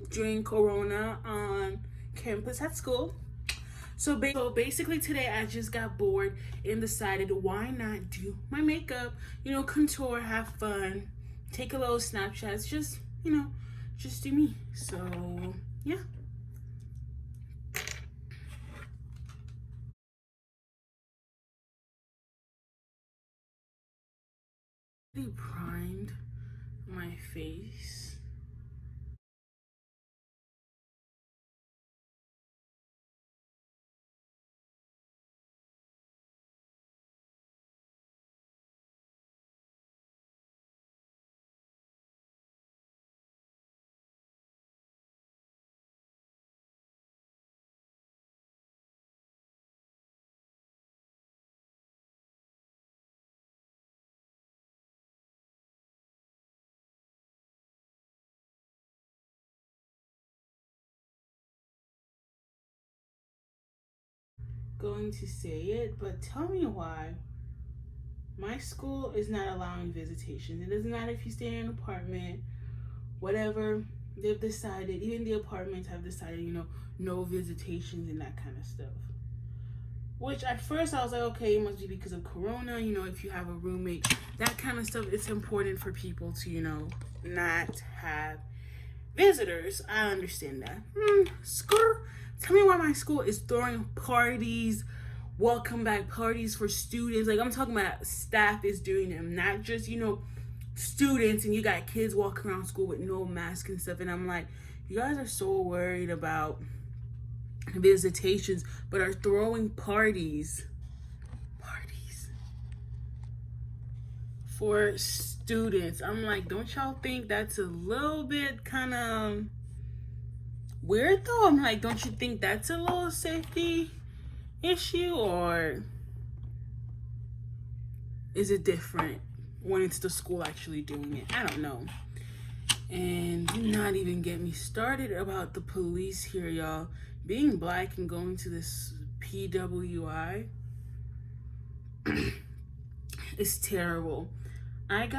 during Corona on campus at school. So basically today I just got bored and decided why not do my makeup, contour, have fun, take a little Snapchats, just do me. So yeah. I primed my face. Going to say it, but tell me why my school is not allowing visitations. It doesn't matter if you stay in an apartment, whatever. They've decided, even the apartments have decided, no visitations and that kind of stuff. Which at first I was like, okay, it must be because of Corona. If you have a roommate, that kind of stuff, it's important for people to, not have visitors. I understand that. School. Tell me why my school is throwing parties, welcome back parties for students. Like, I'm talking about staff is doing them, not just, students, and you got kids walking around school with no mask and stuff. And I'm like, you guys are so worried about visitations, but are throwing parties for students. I'm like, don't y'all think that's a little bit kind of weird though? I'm like, don't you think that's a little safety issue, or is it different when it's the school actually doing it? I don't know. And do not even get me started about the police here, y'all. Being black and going to this PWI is terrible. It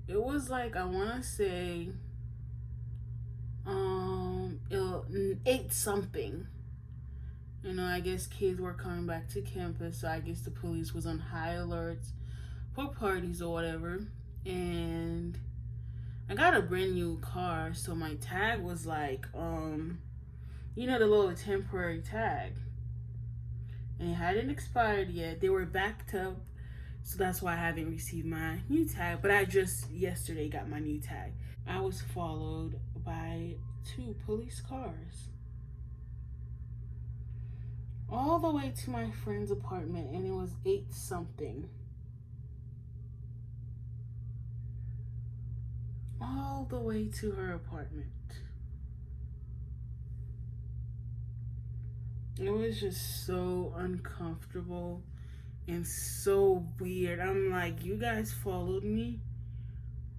was like, I want to say, 8 something. I guess kids were coming back to campus, so I guess the police was on high alerts for parties or whatever. And I got a brand new car, so my tag was like, the little temporary tag. And it hadn't expired yet. They were backed up, so that's why I haven't received my new tag. But I just yesterday got my new tag. I was followed by 2 police cars all the way to my friend's apartment, and it was 8 something. All the way to her apartment. It was just so uncomfortable and so weird. I'm like, you guys followed me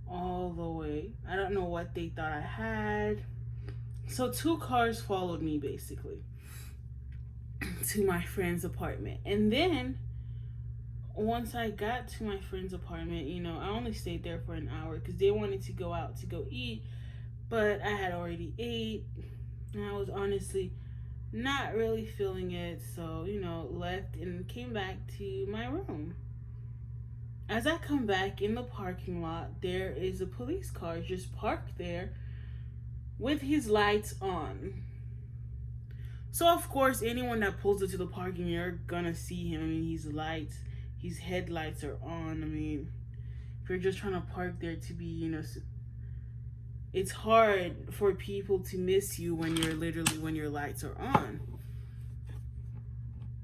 all the way. I don't know what they thought I had. So 2 cars followed me basically to my friend's apartment. And then once I got to my friend's apartment, I only stayed there for an hour because they wanted to go out to go eat, but I had already ate and I was honestly not really feeling it. So, left and came back to my room. As I come back in the parking lot, there is a police car just parked there with his lights on. So of course, anyone that pulls into the parking, you're gonna see him. I mean, his headlights are on. I mean, if you're just trying to park there to be, it's hard for people to miss you when your lights are on.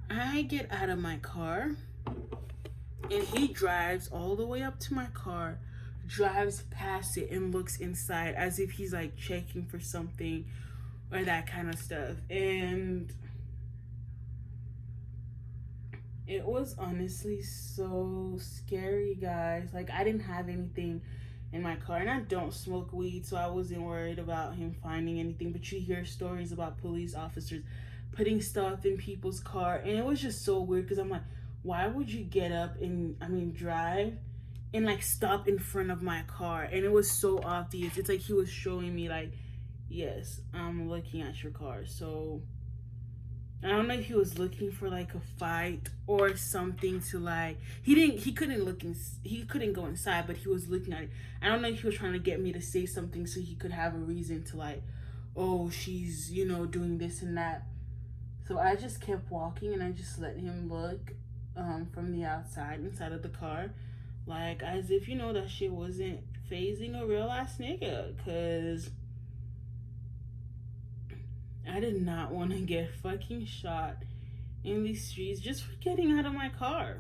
I get out of my car and he drives all the way up to my car, drives past it and looks inside as if he's like checking for something or that kind of stuff. And it was honestly so scary, guys. Like, I didn't have anything in my car, and I don't smoke weed, so I wasn't worried about him finding anything. But you hear stories about police officers putting stuff in people's car, and it was just so weird because I'm like, why would you get up and drive and like stop in front of my car, and it was so obvious. It's like he was showing me like, yes, I'm looking at your car. So I don't know if he was looking for like a fight or something to like, he couldn't go inside, but he was looking at it. I don't know if he was trying to get me to say something so he could have a reason to like, oh, she's, doing this and that. So I just kept walking and I just let him look from the outside, inside of the car, like as if, that shit wasn't phasing a real ass nigga. Cause I did not want to get fucking shot in these streets just for getting out of my car.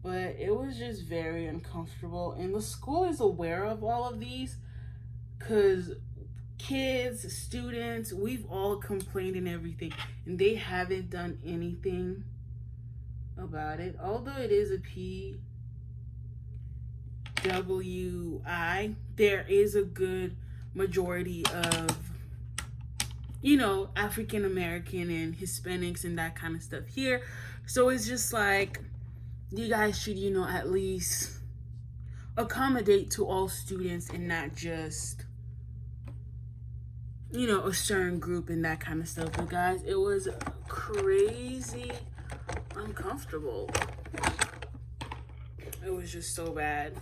But it was just very uncomfortable. And the school is aware of all of these because kids, students, we've all complained and everything. And they haven't done anything about it. Although it is a PWI, there is a good majority of African American and Hispanics and that kind of stuff here. So it's just like, you guys should, at least accommodate to all students and not just, a certain group and that kind of stuff. But guys, it was crazy uncomfortable. It was just so bad.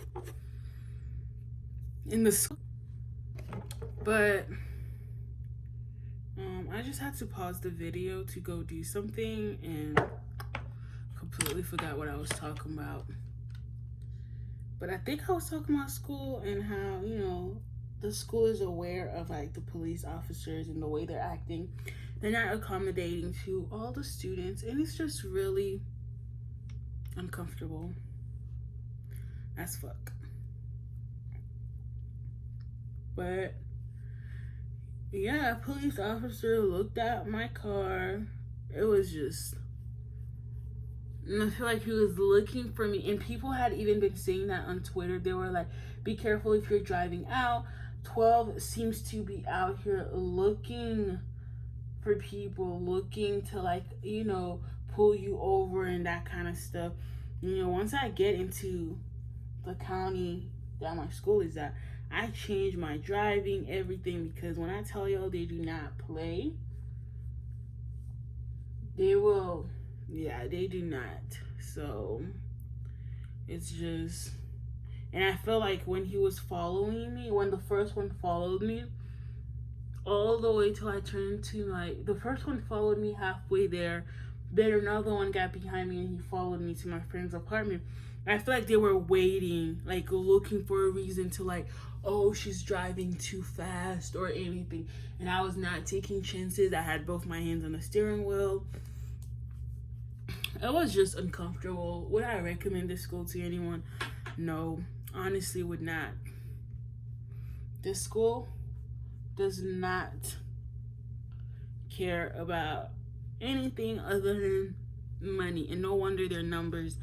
But I just had to pause the video to go do something and completely forgot what I was talking about. But I think I was talking about school and how, the school is aware of like the police officers and the way they're acting. They're not accommodating to all the students, and it's just really uncomfortable as fuck. But yeah, a police officer looked at my car. It was just, and I feel like he was looking for me. And people had even been saying that on Twitter. They were like, be careful if you're driving out. 12 seems to be out here looking for people, looking to like, pull you over and that kind of stuff. Once I get into the county that my school is at, I changed my driving, everything, because when I tell y'all they do not play, they will, they do not. So it's just, and I feel like when he was following me, when the first one followed me, all the way till I turned to like, the first one followed me halfway there, then another one got behind me and he followed me to my friend's apartment. I feel like they were waiting, like looking for a reason to like, oh, she's driving too fast or anything. And I was not taking chances. I had both my hands on the steering wheel. It was just uncomfortable. Would I recommend this school to anyone? No, honestly would not. This school does not care about anything other than money. And no wonder their numbers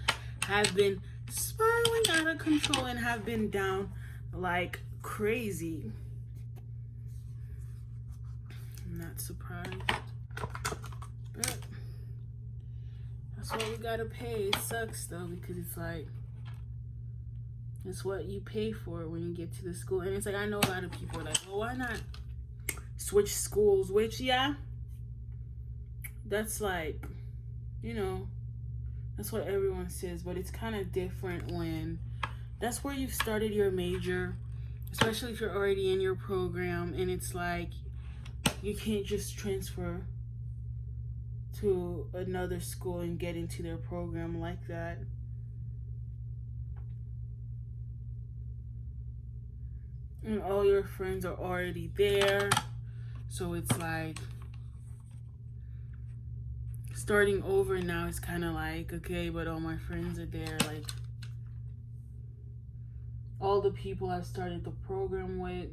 have been spiraling out of control and have been down like crazy. I'm not surprised. But that's what we gotta pay. It sucks though, because it's like, it's what you pay for when you get to the school. And it's like, I know a lot of people are like, well, why not switch schools? Which, yeah, that's like, that's what everyone says. But it's kind of different when that's where you've started your major, especially if you're already in your program. And it's like, you can't just transfer to another school and get into their program like that. And all your friends are already there. So it's like, starting over now is kind of like, okay, but all my friends are there. Like, all the people I've started the program with,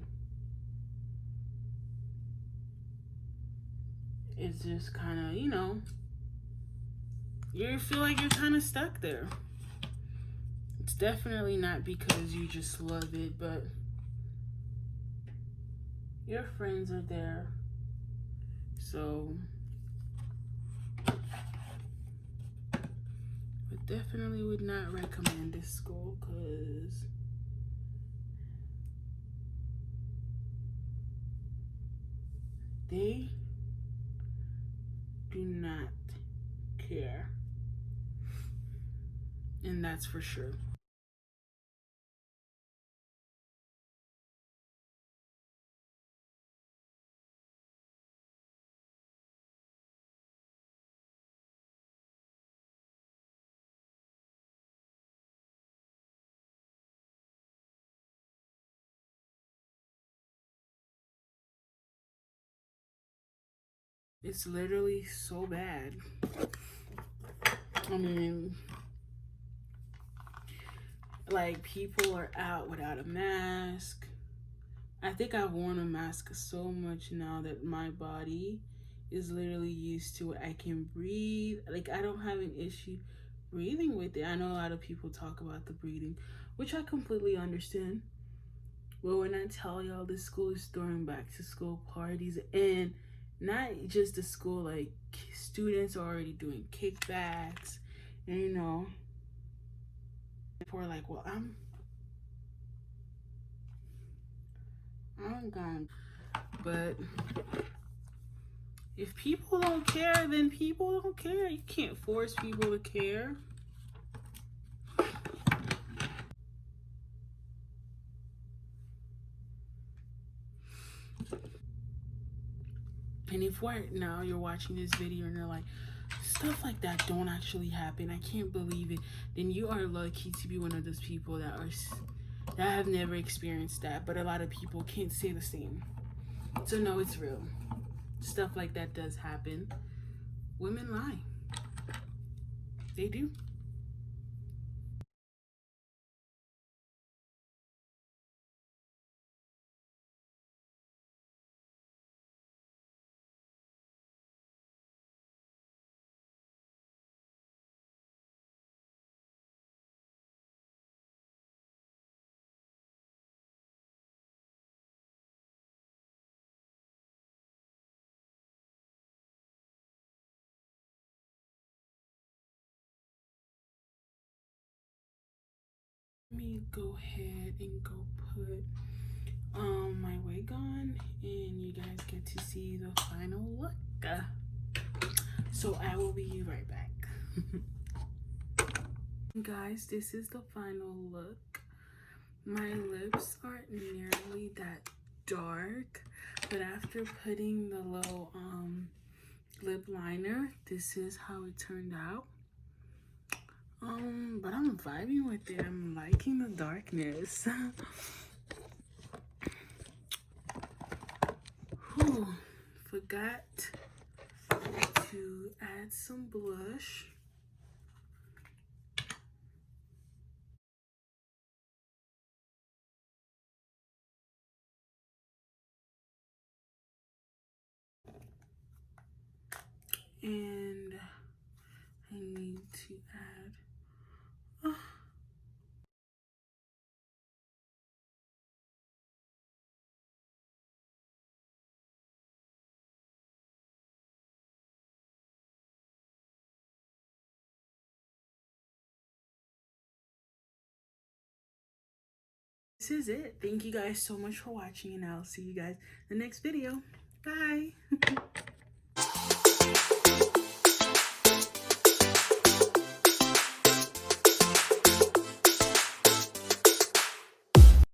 it's just kind of, you feel like you're kind of stuck there. It's definitely not because you just love it, but your friends are there. So, but definitely would not recommend this school because they do not care. And that's for sure. It's literally so bad. I mean, like, people are out without a mask. I think I've worn a mask so much now that my body is literally used to it. I can breathe. Like, I don't have an issue breathing with it. I know a lot of people talk about the breathing, which I completely understand. But when I tell y'all this school is throwing back to school parties, and not just the school, like students are already doing kickbacks, and people are like, well, I'm gone. But if people don't care, then people don't care. You can't force people to care. And if right now you're watching this video and you're like, stuff like that don't actually happen, I can't believe it, then you are lucky to be one of those people that have never experienced that. But a lot of people can't say the same. So no, it's real. Stuff like that does happen. Women lie. They do. Let me go ahead and go put my wig on, and you guys get to see the final look. So I will be right back. Guys, this is the final look. My lips aren't nearly that dark, but after putting the little lip liner, this is how it turned out. But I'm vibing with it. I'm liking the darkness. Whew, forgot to add some blush. And I need to add this is it. Thank you guys so much for watching, and I'll see you guys in the next video. Bye.